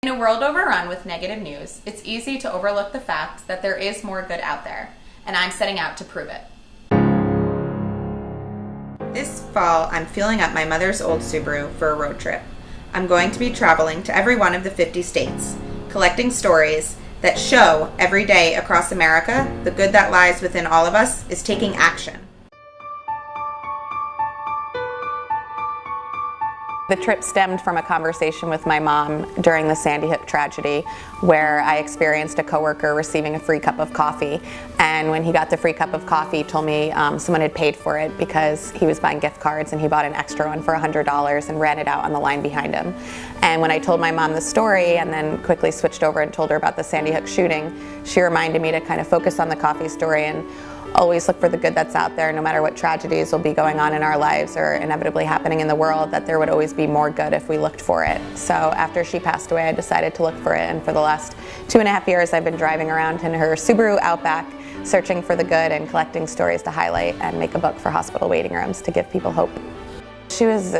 In a world overrun with negative news, it's easy to overlook the fact that there is more good out there, and I'm setting out to prove it. This fall, I'm fueling up my mother's old Subaru for a road trip. I'm going to be traveling to every one of the 50 states, collecting stories that show every day across America the good that lies within all of us is taking action. The trip stemmed from a conversation with my mom during the Sandy Hook tragedy, where I experienced a coworker receiving a free cup of coffee. And when he got the free cup of coffee, he told me someone had paid for it because he was buying gift cards, and he bought an extra one for $100 and ran it out on the line behind him. And when I told my mom the story and then quickly switched over and told her about the Sandy Hook shooting, she reminded me to kind of focus on the coffee story and always look for the good that's out there, no matter what tragedies will be going on in our lives or inevitably happening in the world, that there would always be more good if we looked for it. So after she passed away, I decided to look for it, and for the last 2.5 years I've been driving around in her Subaru Outback, searching for the good and collecting stories to highlight and make a book for hospital waiting rooms to give people hope. She was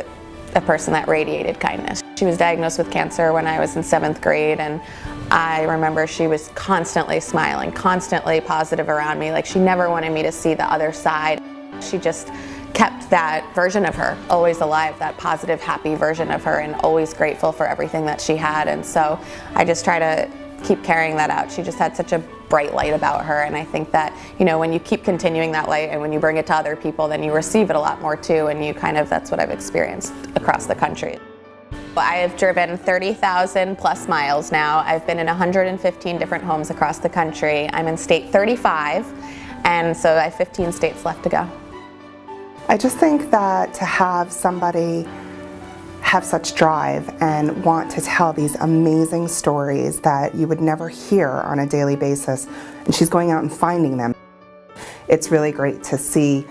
a person that radiated kindness. She was diagnosed with cancer when I was in 7th grade, and I remember she was constantly smiling, constantly positive around me. Like, she never wanted me to see the other side. She just kept that version of her always alive, that positive, happy version of her, and always grateful for everything that she had. And so I just try to keep carrying that out. She just had such a bright light about her, and I think that, you know, when you keep continuing that light and when you bring it to other people, then you receive it a lot more too, and you kind of, that's what I've experienced across the country. I have driven 30,000 plus miles now. I've been in 115 different homes across the country. I'm in state 35, and so I have 15 states left to go. I just think that to have somebody have such drive and want to tell these amazing stories that you would never hear on a daily basis, and she's going out and finding them. It's really great to see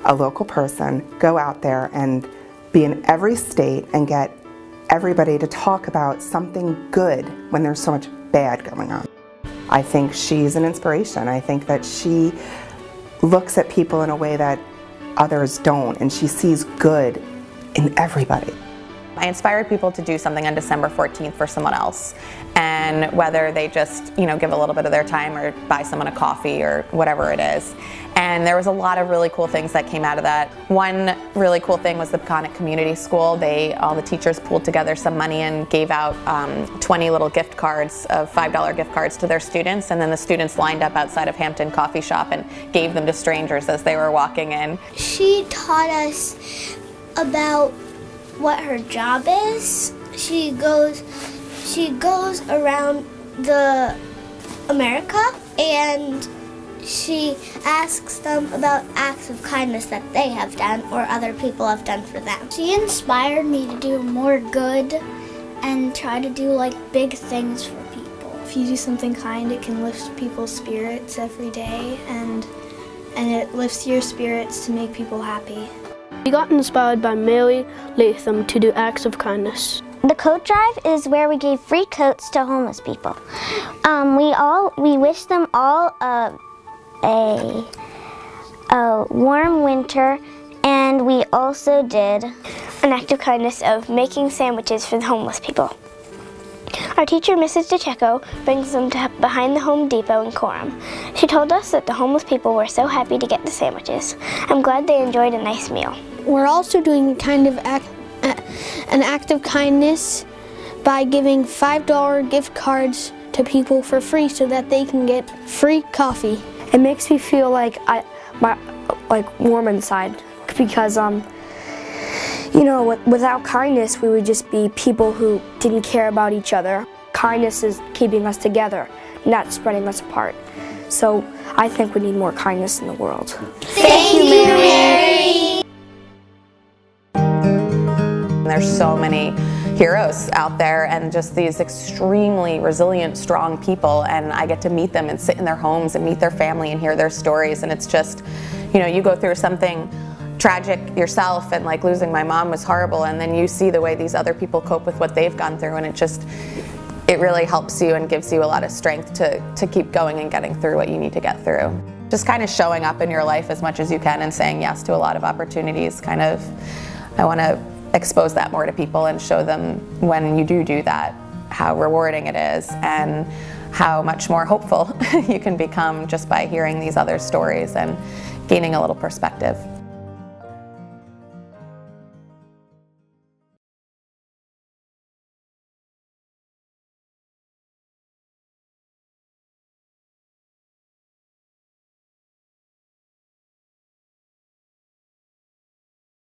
a local person go out there and be in every state and get everybody to talk about something good when there's so much bad going on. I think she's an inspiration. I think that she looks at people in a way that others don't, and she sees good in everybody. I inspire people to do something on December 14th for someone else, and whether they just, you know, give a little bit of their time or buy someone a coffee or whatever it is. And there was a lot of really cool things that came out of that. One really cool thing was the Peconic Community School. All the teachers pooled together some money and gave out 20 little gift cards of $5 gift cards to their students, and then the students lined up outside of Hampton Coffee Shop and gave them to strangers as they were walking in. She taught us about what her job is. She goes around the America, and she asks them about acts of kindness that they have done or other people have done for them. She inspired me to do more good and try to do like big things for people. If you do something kind, it can lift people's spirits every day, and it lifts your spirits to make people happy. We got inspired by Mary Latham to do acts of kindness. The coat drive is where we gave free coats to homeless people. We wished them all a warm winter, and we also did an act of kindness of making sandwiches for the homeless people. Our teacher, Mrs. DeCecco, brings them to behind the Home Depot in Coram. She told us that the homeless people were so happy to get the sandwiches. I'm glad they enjoyed a nice meal. We're also doing kind of an act of kindness by giving $5 gift cards to people for free so that they can get free coffee. It makes me feel like warm inside, because you know, without kindness, we would just be people who didn't care about each other. Kindness is keeping us together, not spreading us apart. So I think we need more kindness in the world. Thank you, Mary. There's so many heroes out there, and just these extremely resilient, strong people, and I get to meet them and sit in their homes and meet their family and hear their stories, and it's just, you know, you go through something tragic yourself, and like losing my mom was horrible, and then you see the way these other people cope with what they've gone through, and it really helps you and gives you a lot of strength to keep going and getting through what you need to get through. Just kind of showing up in your life as much as you can and saying yes to a lot of opportunities. I want to expose that more to people and show them when you do that, how rewarding it is and how much more hopeful you can become just by hearing these other stories and gaining a little perspective.